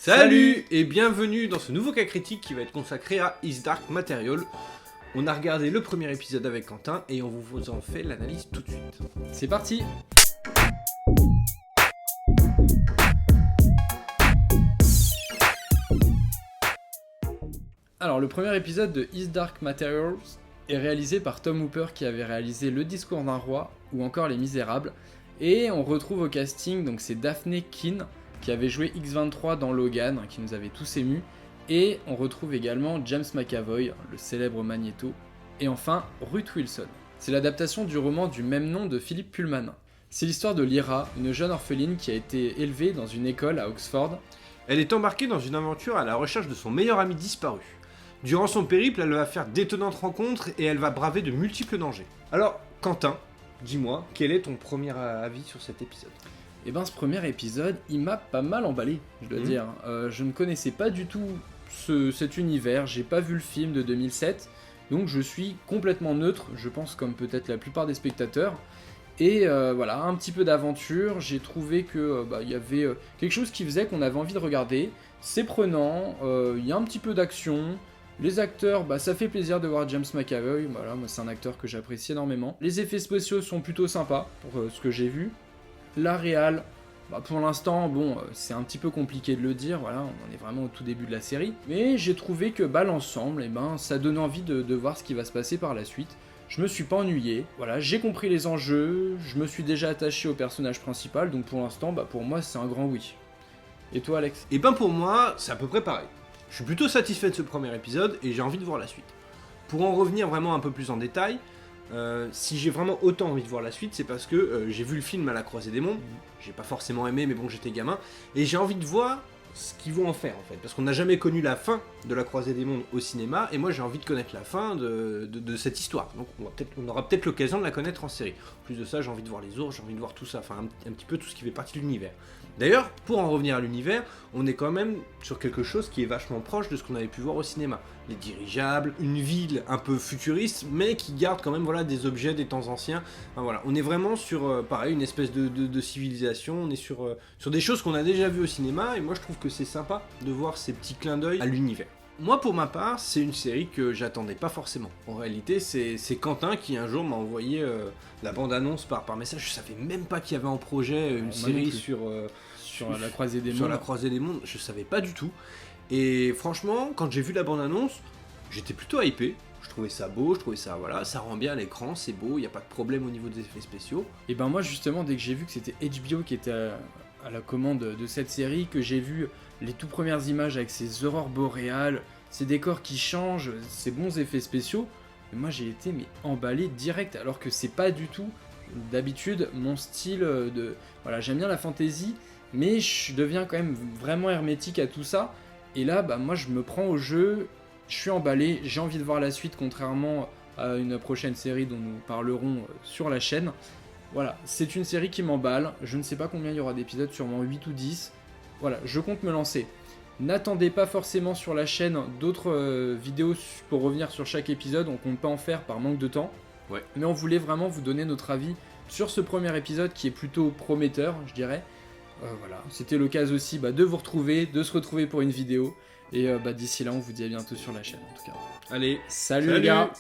Salut et bienvenue dans ce nouveau cas critique qui va être consacré à His Dark Material. On a regardé le premier épisode avec Quentin et on vous en fait l'analyse tout de suite. C'est parti. Alors le premier épisode de His Dark Materials est réalisé par Tom Hooper qui avait réalisé Le Discours d'un roi ou encore Les Misérables. Et on retrouve au casting, donc c'est Daphne Keane qui avait joué X-23 dans Logan, qui nous avait tous émus. Et on retrouve également James McAvoy, le célèbre Magneto. Et enfin, Ruth Wilson. C'est l'adaptation du roman du même nom de Philip Pullman. C'est l'histoire de Lyra, une jeune orpheline qui a été élevée dans une école à Oxford. Elle est embarquée dans une aventure à la recherche de son meilleur ami disparu. Durant son périple, elle va faire d'étonnantes rencontres et elle va braver de multiples dangers. Alors, Quentin, dis-moi, quel est ton premier avis sur cet épisode ? Et ben ce premier épisode, il m'a pas mal emballé, je dois dire. Je ne connaissais pas du tout cet univers, j'ai pas vu le film de 2007, donc je suis complètement neutre, je pense comme peut-être la plupart des spectateurs. Et voilà, un petit peu d'aventure, j'ai trouvé que y avait quelque chose qui faisait qu'on avait envie de regarder. C'est prenant, il y a un petit peu d'action. Les acteurs, ça fait plaisir de voir James McAvoy, voilà, moi c'est un acteur que j'apprécie énormément. Les effets spéciaux sont plutôt sympas pour ce que j'ai vu. La réal, pour l'instant, c'est un petit peu compliqué de le dire, voilà, on est vraiment au tout début de la série. Mais j'ai trouvé que l'ensemble, ça donne envie de voir ce qui va se passer par la suite. Je me suis pas ennuyé, voilà, j'ai compris les enjeux, je me suis déjà attaché au personnage principal, donc pour l'instant, pour moi c'est un grand oui. Et toi Alex ? Et pour moi, c'est à peu près pareil. Je suis plutôt satisfait de ce premier épisode et j'ai envie de voir la suite. Pour en revenir vraiment un peu plus en détail, si j'ai vraiment autant envie de voir la suite, c'est parce que j'ai vu le film à la croisée des mondes, j'ai pas forcément aimé mais bon j'étais gamin, et j'ai envie de voir ce qu'ils vont en faire en fait, parce qu'on n'a jamais connu la fin de la croisée des mondes au cinéma, et moi j'ai envie de connaître la fin de cette histoire, donc on aura peut-être l'occasion de la connaître en série. En plus de ça, j'ai envie de voir les ours, j'ai envie de voir tout ça, enfin un petit peu tout ce qui fait partie de l'univers. D'ailleurs, pour en revenir à l'univers, on est quand même sur quelque chose qui est vachement proche de ce qu'on avait pu voir au cinéma. Les dirigeables, une ville un peu futuriste, mais qui garde quand même des objets des temps anciens. Enfin, voilà. On est vraiment sur, pareil, une espèce de civilisation, on est sur des choses qu'on a déjà vues au cinéma, et moi je trouve que c'est sympa de voir ces petits clins d'œil à l'univers. Moi, pour ma part, c'est une série que j'attendais pas forcément. En réalité, c'est Quentin qui un jour m'a envoyé la bande-annonce par message. Je savais même pas qu'il y avait en projet une série sur la croisée des mondes. Sur la croisée des mondes, je savais pas du tout. Et franchement, quand j'ai vu la bande-annonce, j'étais plutôt hypé. Je trouvais ça beau, je trouvais ça, voilà, ça rend bien à l'écran, c'est beau, il n'y a pas de problème au niveau des effets spéciaux. Et moi, justement, dès que j'ai vu que c'était HBO qui était à la commande de cette série, que j'ai vu les tout premières images avec ces aurores boréales, ces décors qui changent, ces bons effets spéciaux, moi j'ai été emballé direct, alors que c'est pas du tout d'habitude mon style de... Voilà, j'aime bien la fantasy, mais je deviens quand même vraiment hermétique à tout ça, et là, moi je me prends au jeu, je suis emballé, j'ai envie de voir la suite, contrairement à une prochaine série dont nous parlerons sur la chaîne. Voilà, c'est une série qui m'emballe, je ne sais pas combien il y aura d'épisodes, sûrement 8 ou 10. Voilà, je compte me lancer. N'attendez pas forcément sur la chaîne d'autres vidéos pour revenir sur chaque épisode, on compte pas en faire par manque de temps. Ouais. Mais on voulait vraiment vous donner notre avis sur ce premier épisode qui est plutôt prometteur, je dirais. Voilà, c'était l'occasion aussi de vous retrouver, de se retrouver pour une vidéo. Et d'ici là, on vous dit à bientôt sur la chaîne en tout cas. Allez, salut les gars.